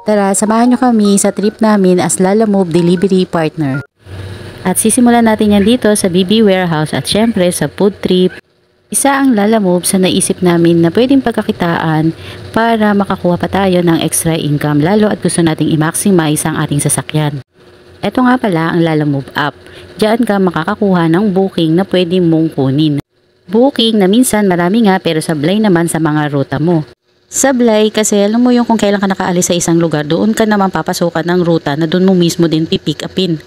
Tara, samahan nyo kami sa trip namin as Lalamove Delivery Partner. At sisimulan natin yan dito sa BB Warehouse at syempre sa food trip. Isa ang Lalamove sa naisip namin na pwedeng pagkakitaan para makakuha pa tayo ng extra income lalo at gusto nating i-maximize ang ating sasakyan. Ito nga pala ang Lalamove app. Diyan ka makakakuha ng booking na pwede mong kunin. Booking na minsan marami nga pero sablay naman sa mga ruta mo. Sablay kasi alam mo yung kung kailan ka nakaalis sa isang lugar, doon ka naman papasukan ng ruta na doon mo mismo din pipick upin.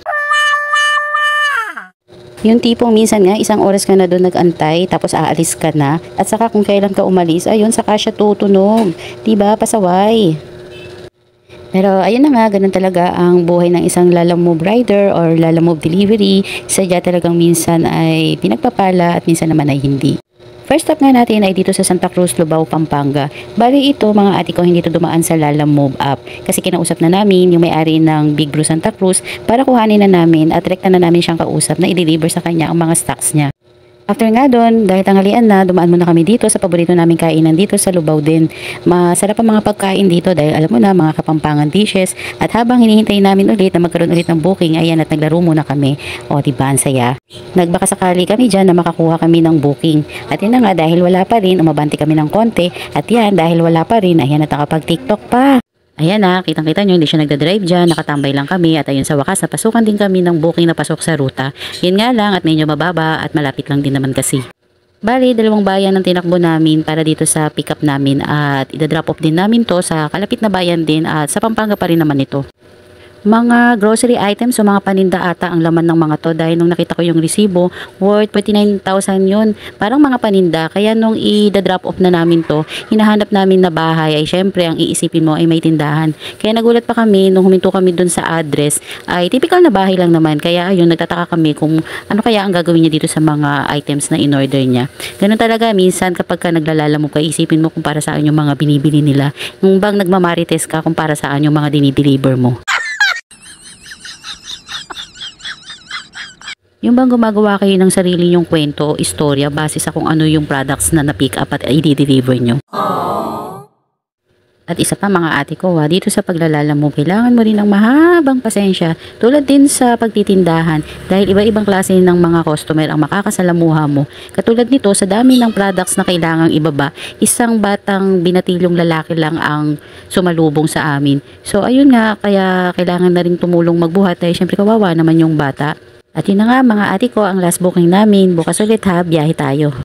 Yung tipong minsan nga isang oras ka na doon nag-antay tapos aalis ka na at saka kung kailan ka umalis, ayun saka siya tutunog. Diba? Pasaway. Pero ayun na nga, ganun talaga ang buhay ng isang Lalamove rider or Lalamove delivery. Sadya talagang minsan ay pinagpapala at minsan naman ay hindi. First stop nga natin ay dito sa Santa Cruz, Lubao, Pampanga. Bali ito mga ate ko hindi ito dumaan sa Lalamove app kasi kinausap na namin yung may-ari ng Big Brew Santa Cruz para kuhanin na namin at rekta na namin siyang kausap na i-deliver sa kanya ang mga stocks niya. After nga doon, dahil tanghalian na, dumaan muna kami dito sa paborito namin kainan dito sa Lubao din. Masarap ang mga pagkain dito dahil alam mo na mga kapampangan dishes. At habang hinihintay namin ulit na magkaroon ulit ng booking, ayan at naglaro muna kami. O diba, ang saya. Nagbaka sakali kami dyan na makakuha kami ng booking. At yun na nga, dahil wala pa rin, umabante kami ng konti. At yan, dahil wala pa rin, ayan at nakapag-TikTok pa. Ayan na, kitang-kita nyo, hindi siya nagdadrive dyan, nakatambay lang kami at ayun sa wakas, napasukan din kami ng booking na pasok sa ruta. Yun nga lang at medyo mababa at malapit lang din naman kasi. Bali, 2 bayan ang tinakbo namin para dito sa pick up namin at ida-drop off din namin to sa kalapit na bayan din at sa Pampanga pa rin naman ito. Mga grocery items o mga paninda ata ang laman ng mga to dahil nung nakita ko yung resibo worth 49,000 yun. Parang mga paninda kaya nung i-drop off na namin to hinahanap namin na bahay ay syempre ang iisipin mo ay may tindahan. Kaya nagulat pa kami nung huminto kami dun sa address ay typical na bahay lang naman kaya ayun nagtataka kami kung ano kaya ang gagawin niya dito sa mga items na in-order niya. Ganun talaga minsan kapag ka naglalala mo ka isipin mo kung para saan yung mga binibili nila. Yung bang nagmamarites ka kung para saan yung mga dinideliver mo. Yung bang gumagawa kayo ng sarili nyong kwento o istorya base sa kung ano yung products na na-pick up at i-deliver nyo. At isa pa mga ate ko dito sa paglalala mo, kailangan mo rin ng mahabang pasensya tulad din sa pagtitindahan dahil iba-ibang klase ng mga customer ang makakasalamuha mo. Katulad nito sa dami ng products na kailangang ibaba, isang batang binatilyong lalaki lang ang sumalubong sa amin. So ayun nga, kaya kailangan na rin tumulong magbuhat dahil syempre kawawa naman yung bata. At yun na nga mga ate ko, ang last booking namin. Bukas ulit ha, biyahe tayo.